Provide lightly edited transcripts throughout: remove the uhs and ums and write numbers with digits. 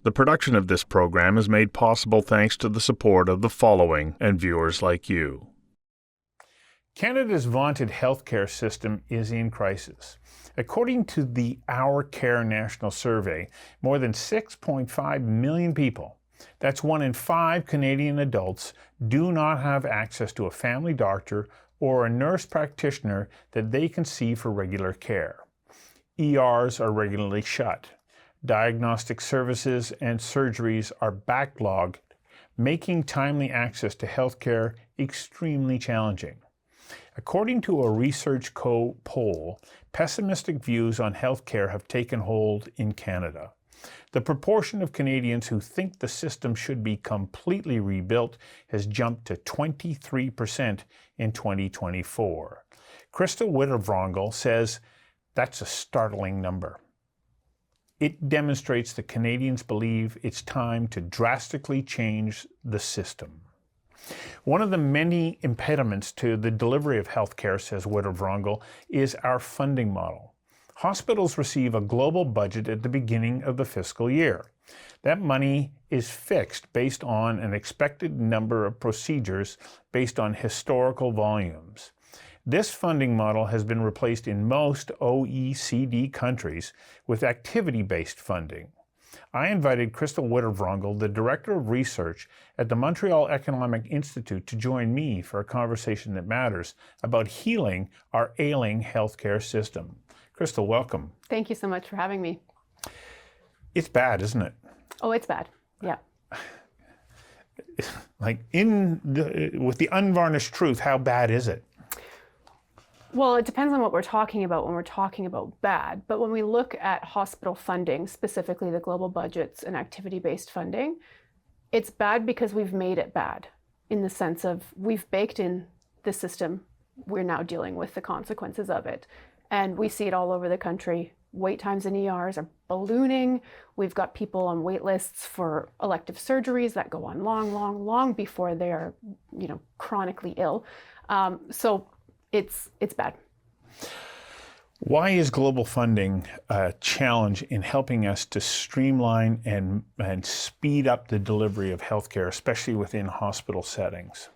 The production of this program is made possible thanks to the support of the following and viewers like you. Canada's vaunted healthcare system is in crisis. According to the ourCare National Survey, more than 6.5 million people, that's 1 in 5 Canadian adults, do not have access to a family doctor or a nurse practitioner that they can see for regular care. ERs are regularly shut. Diagnostic services and surgeries are backlogged, making timely access to healthcare extremely challenging. According to a Research Co. poll, pessimistic views on healthcare have taken hold in Canada. The proportion of Canadians who think the system should be completely rebuilt has jumped to 23% in 2024. Krystle Wittevrongel says that's a startling number. It demonstrates that Canadians believe it's time to drastically change the system. One of the many impediments to the delivery of healthcare, says Wittervrongel, is our funding model. Hospitals receive a global budget at the beginning of the fiscal year. That money is fixed based on an expected number of procedures based on historical volumes. This funding model has been replaced in most OECD countries with activity-based funding. I invited Krystle Wittevrongel, the Director of Research at the Montreal Economic Institute, to join me for a conversation that matters about healing our ailing healthcare system. Krystle, welcome. Thank you so much for having me. It's bad, isn't it? Oh, it's bad. Yeah. Like with the unvarnished truth, how bad is it? Well, it depends on what we're talking about when we're talking about bad. But when we look at hospital funding, specifically the global budgets and activity-based funding, it's bad because we've made it bad in the sense of we've baked in the system. We're now dealing with the consequences of it. And we see it all over the country. Wait times in ERs are ballooning. We've got people on wait lists for elective surgeries that go on long before they're, chronically ill. So it's bad. Why is global funding a challenge in helping us to streamline and speed up the delivery of healthcare, especially within hospital settings?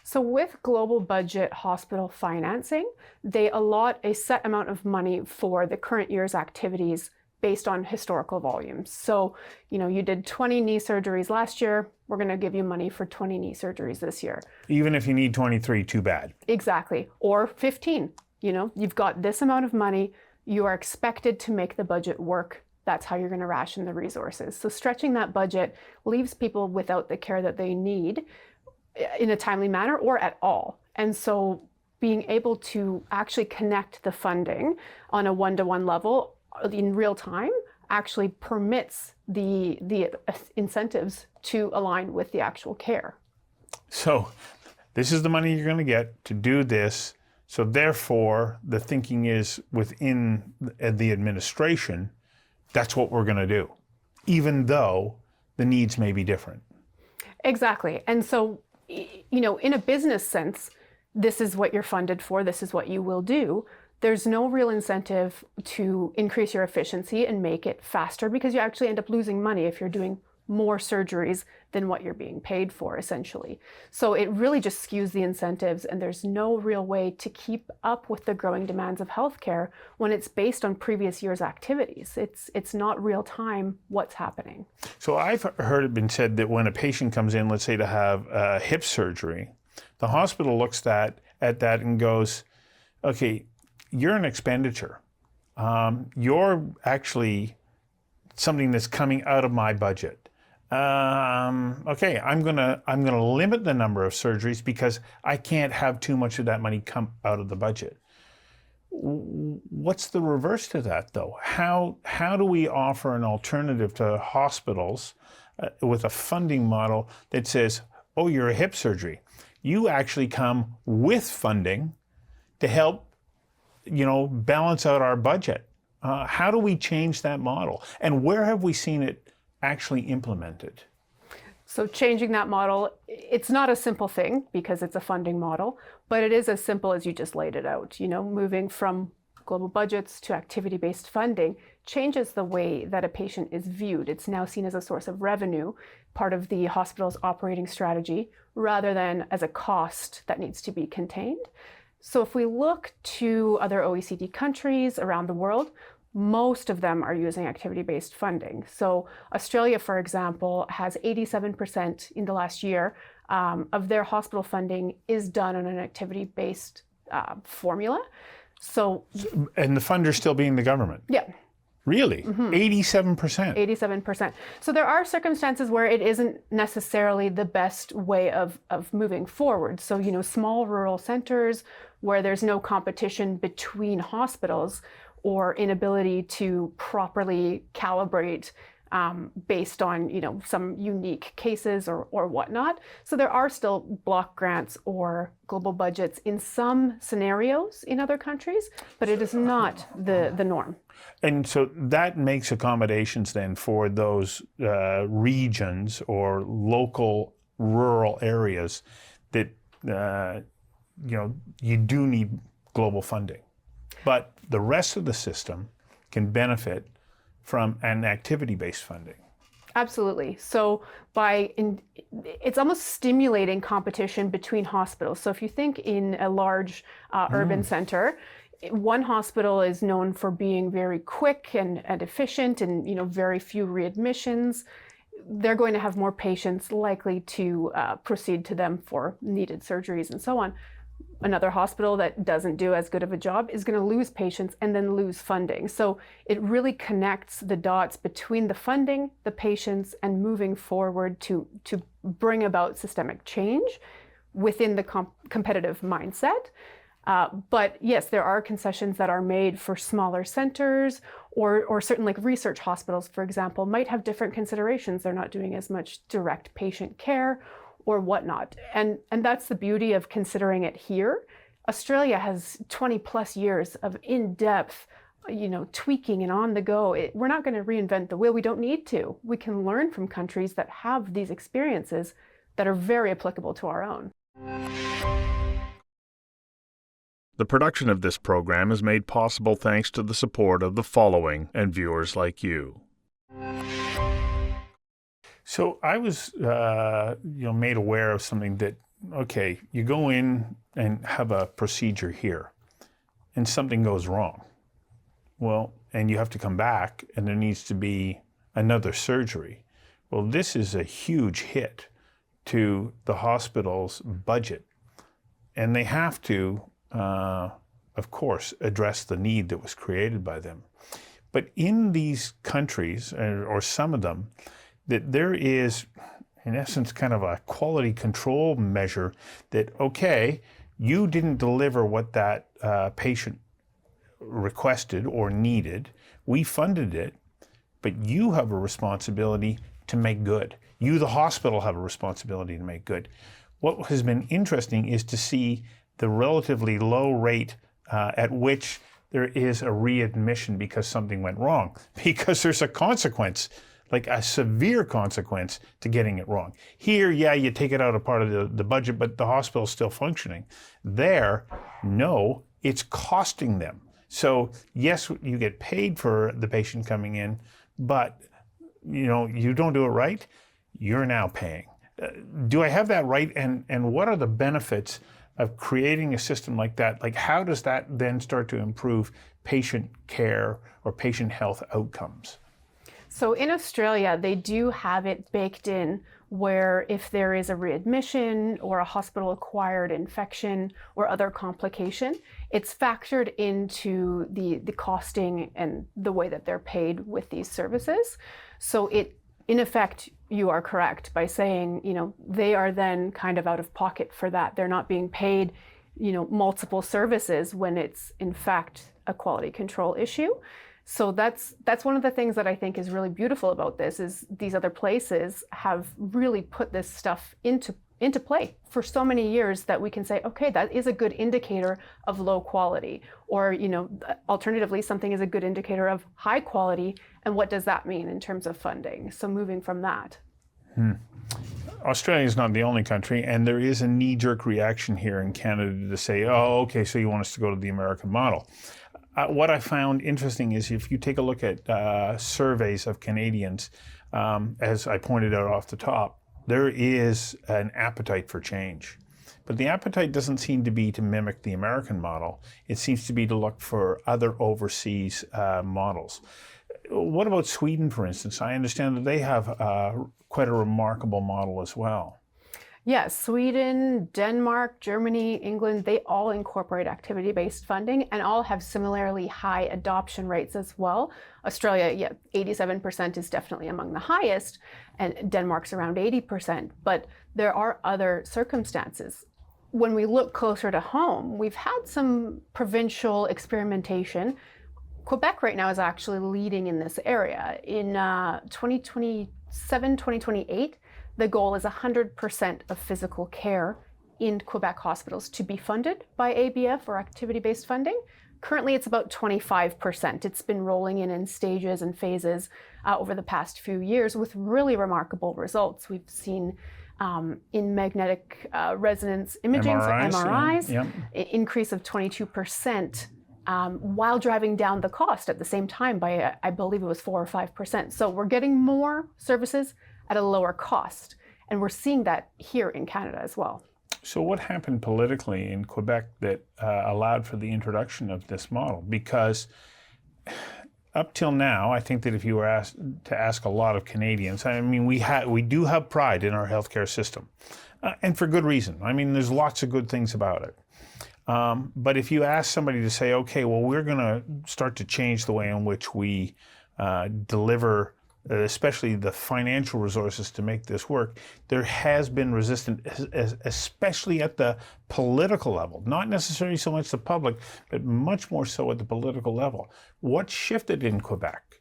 So with global budget hospital financing, they allot a set amount of money for the current year's activities based on historical volumes. So, you did 20 knee surgeries last year, we're going to give you money for 20 knee surgeries this year. Even if you need 23, too bad. Exactly. Or 15. You've got this amount of money, you are expected to make the budget work. That's how you're going to ration the resources. So stretching that budget leaves people without the care that they need in a timely manner or at all. And so being able to actually connect the funding on a one-to-one level in real time actually permits the incentives to align with the actual care. So this is the money you're going to get to do this. So therefore, the thinking is within the administration, that's what we're going to do, even though the needs may be different. Exactly. And so, in a business sense, this is what you're funded for, this is what you will do. There's no real incentive to increase your efficiency and make it faster because you actually end up losing money if you're doing more surgeries than what you're being paid for, essentially. So it really just skews the incentives, and there's no real way to keep up with the growing demands of healthcare when it's based on previous year's activities. It's not real time what's happening. So I've heard it been said that when a patient comes in, let's say to have a hip surgery, the hospital looks at that and goes, okay, you're an expenditure. You're actually something that's coming out of my budget. Okay, I'm gonna limit the number of surgeries because I can't have too much of that money come out of the budget. What's the reverse to that, though? How do we offer an alternative to hospitals with a funding model that says, oh, you're a hip surgery. You actually come with funding to help balance out our budget. How do we change that model? And where have we seen it actually implemented? So changing that model, it's not a simple thing because it's a funding model, but it is as simple as you just laid it out. Moving from global budgets to activity-based funding changes the way that a patient is viewed. It's now seen as a source of revenue, part of the hospital's operating strategy, rather than as a cost that needs to be contained. So if we look to other OECD countries around the world, most of them are using activity-based funding. So Australia, for example, has 87% in the last year of their hospital funding is done on an activity-based formula. And the funder still being the government? Yeah. Really? 87%? 87%. So there are circumstances where it isn't necessarily the best way of moving forward. So, small rural centers where there's no competition between hospitals or inability to properly calibrate based on some unique cases or whatnot. So there are still block grants or global budgets in some scenarios in other countries, but it is not the norm. And so that makes accommodations then for those regions or local rural areas that you do need global funding. But the rest of the system can benefit from an activity-based funding. Absolutely. So it's almost stimulating competition between hospitals. So if you think in a large urban center, one hospital is known for being very quick and efficient and very few readmissions. They're going to have more patients likely to proceed to them for needed surgeries and so on. Another hospital that doesn't do as good of a job is going to lose patients and then lose funding. So it really connects the dots between the funding, the patients, and moving forward to bring about systemic change within the competitive mindset. But yes, there are concessions that are made for smaller centers or certain like research hospitals, for example, might have different considerations. They're not doing as much direct patient care or whatnot. And that's the beauty of considering it here. Australia has 20 plus years of in-depth, tweaking and on the go. We're not going to reinvent the wheel. We don't need to. We can learn from countries that have these experiences that are very applicable to our own. The production of this program is made possible thanks to the support of the following and viewers like you. So I was, made aware of something that, okay, you go in and have a procedure here and something goes wrong. Well, and you have to come back and there needs to be another surgery. Well, this is a huge hit to the hospital's budget. And they have to, of course, address the need that was created by them. But in these countries, or some of them, that there is, in essence, kind of a quality control measure that, okay, you didn't deliver what that patient requested or needed. We funded it, but you have a responsibility to make good. You, the hospital, have a responsibility to make good. What has been interesting is to see the relatively low rate at which there is a readmission because something went wrong, because there's a consequence, like a severe consequence to getting it wrong. Here, yeah, you take it out of part of the budget, but the hospital's still functioning. There, no, it's costing them. So yes, you get paid for the patient coming in, but you don't do it right, you're now paying. Do I have that right? And what are the benefits of creating a system like that? Like, how does that then start to improve patient care or patient health outcomes? So in Australia, they do have it baked in where if there is a readmission or a hospital-acquired infection or other complication, it's factored into the costing and the way that they're paid with these services. So in effect, you are correct by saying, they are then kind of out of pocket for that. They're not being paid, multiple services when it's in fact a quality control issue. So that's one of the things that I think is really beautiful about this is these other places have really put this stuff into play for so many years that we can say, okay, that is a good indicator of low quality, or alternatively, something is a good indicator of high quality, and what does that mean in terms of funding? So moving from that. Australia is not the only country, and there is a knee-jerk reaction here in Canada to say, oh, okay, so you want us to go to the American model. what I found interesting is if you take a look at surveys of Canadians, as I pointed out off the top, there is an appetite for change. But the appetite doesn't seem to be to mimic the American model. It seems to be to look for other overseas models. What about Sweden, for instance? I understand that they have quite a remarkable model as well. Yes, Sweden, Denmark, Germany, England, they all incorporate activity-based funding and all have similarly high adoption rates as well. Australia, yeah, 87% is definitely among the highest, and Denmark's around 80%, but there are other circumstances. When we look closer to home, we've had some provincial experimentation. Quebec right now is actually leading in this area. In 2027, 2028, the goal is 100% of physical care in Quebec hospitals to be funded by ABF or activity-based funding. Currently, it's about 25%. It's been rolling in stages and phases over the past few years with really remarkable results. We've seen in magnetic resonance imaging MRIs, for MRIs, yeah. an increase of 22%. While driving down the cost at the same time by, I believe it was 4 or 5%. So we're getting more services at a lower cost. And we're seeing that here in Canada as well. So what happened politically in Quebec that allowed for the introduction of this model? Because up till now, I think that if you were asked to ask a lot of Canadians, I mean, we do have pride in our healthcare system, and for good reason. I mean, there's lots of good things about it. But if you ask somebody to say, okay, well, we're going to start to change the way in which we deliver, especially the financial resources to make this work, there has been resistance, especially at the political level, not necessarily so much the public, but much more so at the political level. What shifted in Quebec?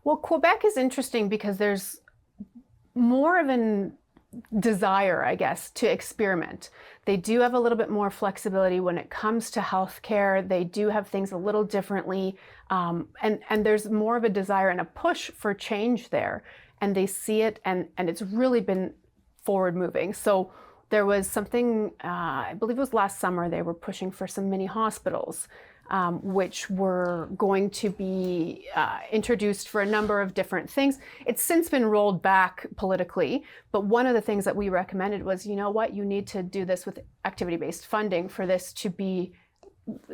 Well, Quebec is interesting because there's more of an desire, I guess, to experiment. They do have a little bit more flexibility when it comes to healthcare. They do have things a little differently, and there's more of a desire and a push for change there. And they see it, and it's really been forward moving. So there was something, I believe it was last summer, they were pushing for some mini hospitals, which were going to be introduced for a number of different things. It's since been rolled back politically, but one of the things that we recommended was, you know what, you need to do this with activity-based funding for this to be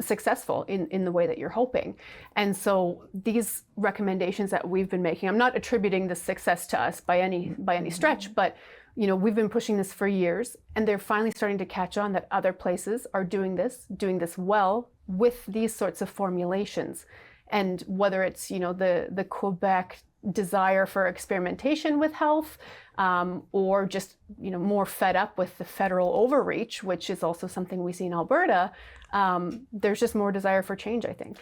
successful in the way that you're hoping. And so these recommendations that we've been making, I'm not attributing the success to us by any stretch, but you know, we've been pushing this for years, and they're finally starting to catch on that other places are doing this well with these sorts of formulations. And whether it's, you know, the Quebec desire for experimentation with health, or just, you know, more fed up with the federal overreach, which is also something we see in Alberta, there's just more desire for change, I think.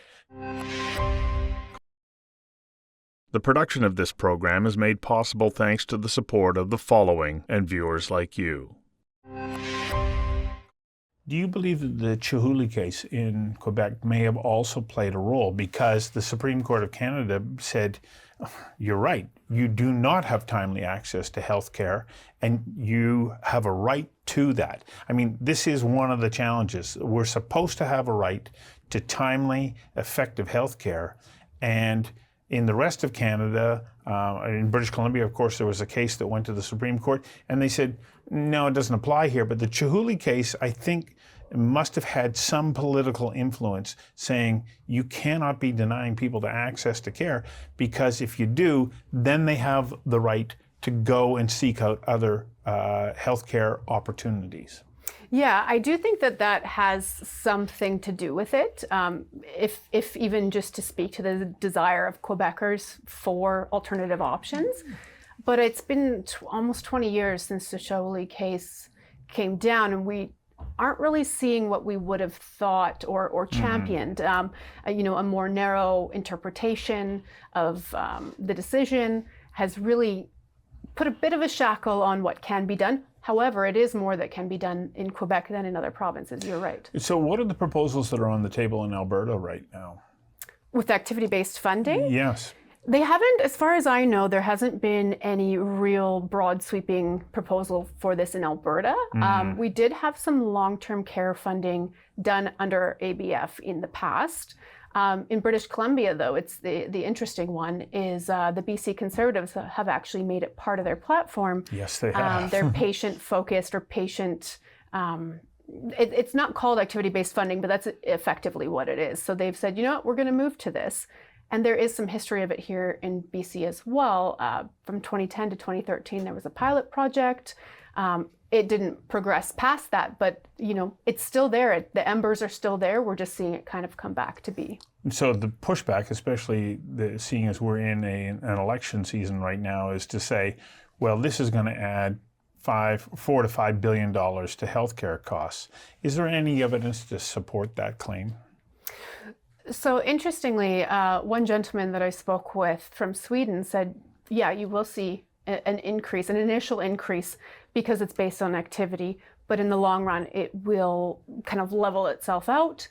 The production of this program is made possible thanks to the support of the following and viewers like you. Do you believe that the Chihuly case in Quebec may have also played a role because the Supreme Court of Canada said, you're right, you do not have timely access to health care and you have a right to that? I mean, this is one of the challenges. We're supposed to have a right to timely, effective health care, and in the rest of Canada, in British Columbia, of course, there was a case that went to the Supreme Court, and they said, no, it doesn't apply here. But the Chihuly case, I think, must have had some political influence saying you cannot be denying people the access to care, because if you do, then they have the right to go and seek out other healthcare opportunities. Yeah, I do think that that has something to do with it. If even just to speak to the desire of Quebecers for alternative options. But it's been almost 20 years since the Chihuly case came down, and we aren't really seeing what we would have thought or championed. You know, a more narrow interpretation of the decision has really put a bit of a shackle on what can be done. However, it is more that can be done in Quebec than in other provinces, you're right. So what are the proposals that are on the table in Alberta right now? With activity-based funding? Yes. They haven't, as far as I know, there hasn't been any real broad sweeping proposal for this in Alberta. We did have some long-term care funding done under ABF in the past. In British Columbia, though, it's the interesting one is the BC Conservatives have actually made it part of their platform. Yes, they have. They're patient-focused or patient. It's not called activity-based funding, but that's effectively what it is. So they've said, you know what, we're going to move to this. And there is some history of it here in BC as well. From 2010 to 2013, there was a pilot project. It didn't progress past that, but it's still there. The embers are still there. We're just seeing it kind of come back to be. So the pushback, especially seeing as we're in an election season right now, is to say, well, this is going to add $4 to $5 billion to healthcare costs. Is there any evidence to support that claim? So interestingly, one gentleman that I spoke with from Sweden said, yeah, you will see an increase, an initial increase, because it's based on activity, but in the long run, it will kind of level itself out.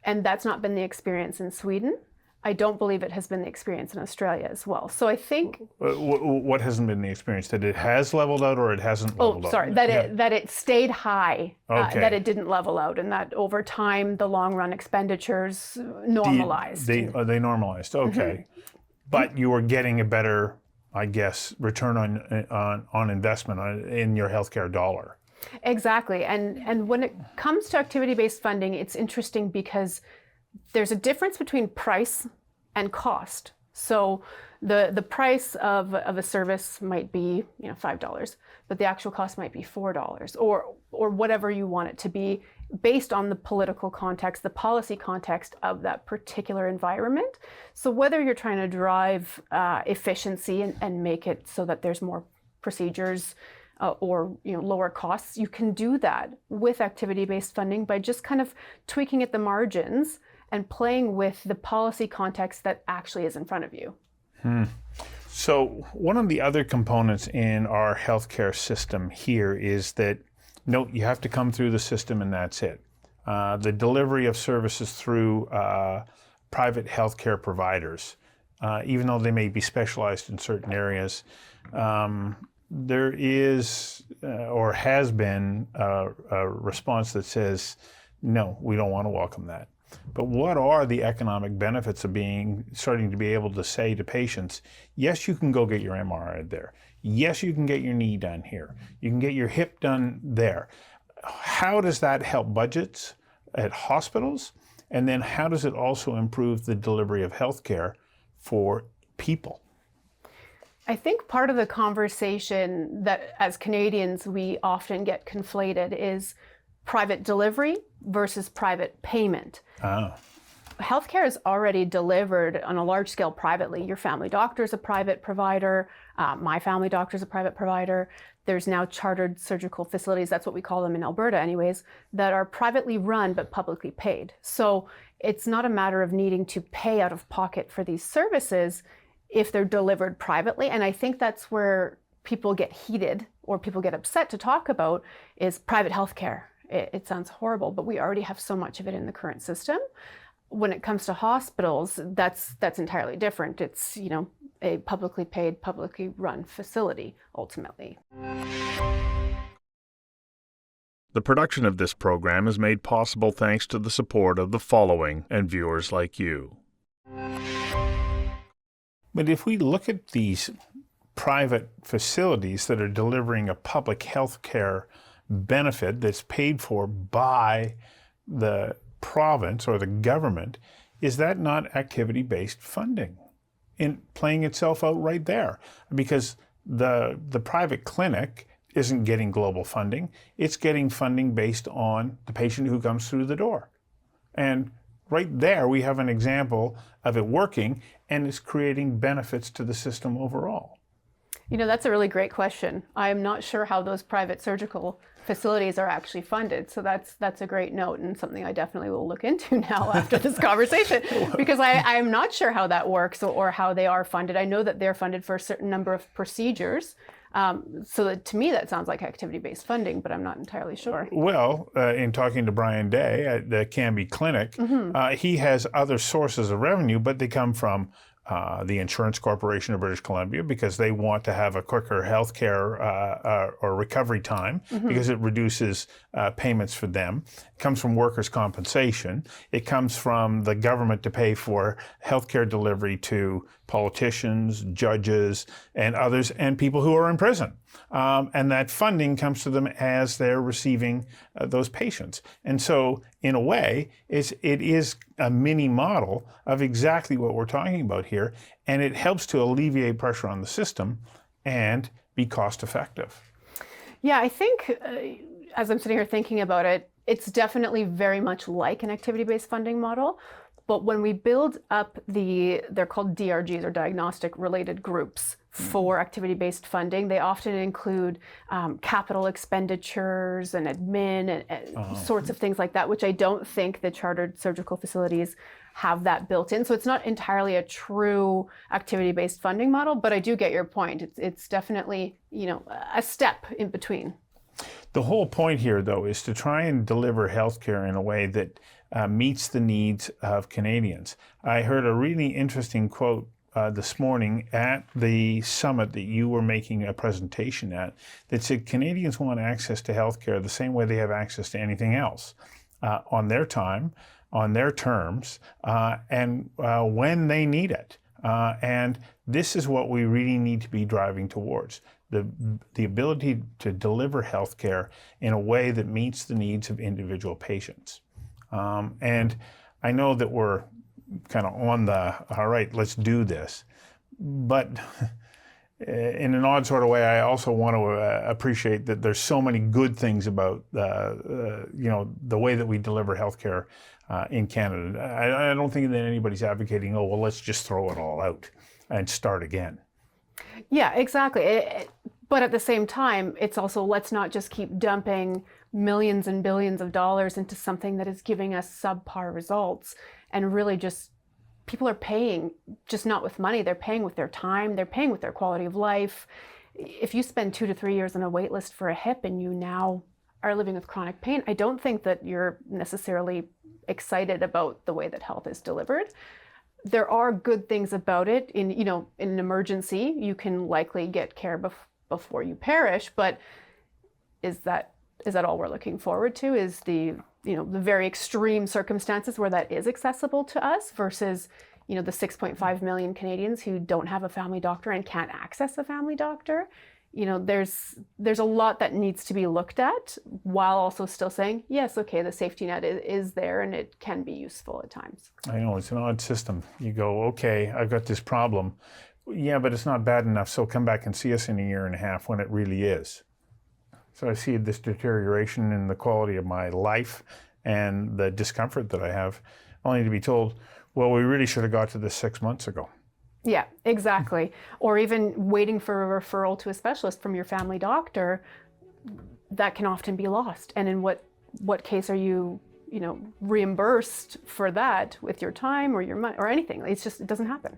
And that's not been the experience in Sweden. I don't believe it has been the experience in Australia as well. So I think... What hasn't been the experience? That it has leveled out or it hasn't leveled out? Oh, sorry, that it stayed high, okay. That it didn't level out, and that over time, the long run expenditures normalized. They normalized, okay. But you were getting a better, I guess, return on investment in your healthcare dollar. Exactly. And when it comes to activity-based funding, it's interesting because there's a difference between price and cost. So the price of a service might be $5, but the actual cost might be $4 or whatever you want it to be, based on the political context, the policy context of that particular environment. So whether you're trying to drive efficiency and make it so that there's more procedures or lower costs, you can do that with activity-based funding by just kind of tweaking at the margins and playing with the policy context that actually is in front of you. So one of the other components in our healthcare system here is that, no, you have to come through the system and that's it. The delivery of services through private healthcare providers, even though they may be specialized in certain areas, there is or has been a response that says, no, we don't want to welcome that. But what are the economic benefits of starting to be able to say to patients, yes, you can go get your MRI there. Yes, you can get your knee done here. You can get your hip done there. How does that help budgets at hospitals? And then how does it also improve the delivery of healthcare for people? I think part of the conversation that as Canadians we often get conflated is private delivery versus private payment. Healthcare is already delivered on a large scale privately. Your family doctor is a private provider. My family doctor is a private provider. There's now chartered surgical facilities, that's what we call them in Alberta anyways, that are privately run but publicly paid. So it's not a matter of needing to pay out of pocket for these services if they're delivered privately. And I think that's where people get heated or people get upset to talk about is private healthcare. It sounds horrible, but we already have so much of it in the current system. When it comes to hospitals, that's entirely different. It's, a publicly paid, publicly run facility, ultimately. The production of this program is made possible thanks to the support of the following and viewers like you. But if we look at these private facilities that are delivering a public health care benefit that's paid for by the province or the government, is that not activity-based funding in playing itself out right there? Because the private clinic isn't getting global funding, it's getting funding based on the patient who comes through the door. And right there we have an example of it working and it's creating benefits to the system overall. That's a really great question. I am not sure how those private surgical facilities are actually funded. So that's a great note and something I definitely will look into now after this conversation, because I'm not sure how that works or how they are funded. I know that they're funded for a certain number of procedures. So that, to me, that sounds like activity-based funding, but I'm not entirely sure. Well, in talking to Brian Day at the Cambie Clinic, he has other sources of revenue, but they come from the Insurance Corporation of British Columbia, because they want to have a quicker healthcare or recovery time, because it reduces payments for them. It comes from workers' compensation. It comes from the government to pay for healthcare delivery to politicians, judges, and others, and people who are in prison. And that funding comes to them as they're receiving those patients. And so, in a way, it is a mini model of exactly what we're talking about here, and it helps to alleviate pressure on the system and be cost effective. Yeah, I think as I'm sitting here thinking about it, it's definitely very much like an activity-based funding model. But when we build up they're called DRGs, or diagnostic related groups, for activity-based funding, they often include capital expenditures and admin and sorts of things like that, which I don't think the chartered surgical facilities have that built in. So it's not entirely a true activity-based funding model, but I do get your point. It's definitely, a step in between. The whole point here, though, is to try and deliver healthcare in a way that meets the needs of Canadians. I heard a really interesting quote this morning at the summit that you were making a presentation at that said Canadians want access to healthcare the same way they have access to anything else, on their time, on their terms, and when they need it. And this is what we really need to be driving towards. The ability to deliver healthcare in a way that meets the needs of individual patients. And I know that we're kind of on all right, let's do this. But in an odd sort of way, I also want to appreciate that there's so many good things about the way that we deliver healthcare in Canada. I don't think that anybody's advocating, well, let's just throw it all out and start again. Yeah, exactly. But at the same time, it's also, let's not just keep dumping millions and billions of dollars into something that is giving us subpar results, and really just, people are paying, just not with money, they're paying with their time, they're paying with their quality of life. If you spend 2 to 3 years on a wait list for a hip and you now are living with chronic pain, I don't think that you're necessarily excited about the way that health is delivered. There are good things about it. In an emergency, you can likely get care before you perish, but is that all we're looking forward to? Is the very extreme circumstances where that is accessible to us versus the 6.5 million Canadians who don't have a family doctor and can't access a family doctor? There's a lot that needs to be looked at, while also still saying, yes, okay, the safety net is there and it can be useful at times. I know, it's an odd system. You go, okay, I've got this problem. Yeah, but it's not bad enough, so come back and see us in a year and a half, when it really is. So I see this deterioration in the quality of my life and the discomfort that I have, only to be told, well, we really should have got to this 6 months ago. Yeah, exactly. Or even waiting for a referral to a specialist from your family doctor, that can often be lost. And in what case are you, reimbursed for that with your time or your money or anything? It doesn't happen.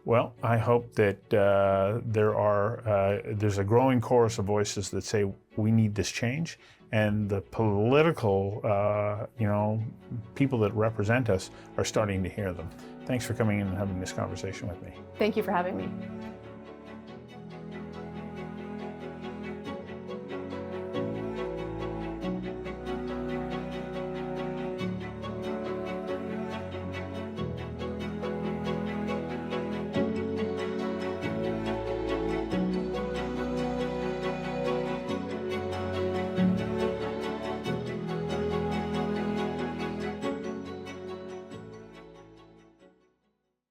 Well, I hope that there's a growing chorus of voices that say we need this change, and the political, people that represent us are starting to hear them. Thanks for coming in and having this conversation with me. Thank you for having me.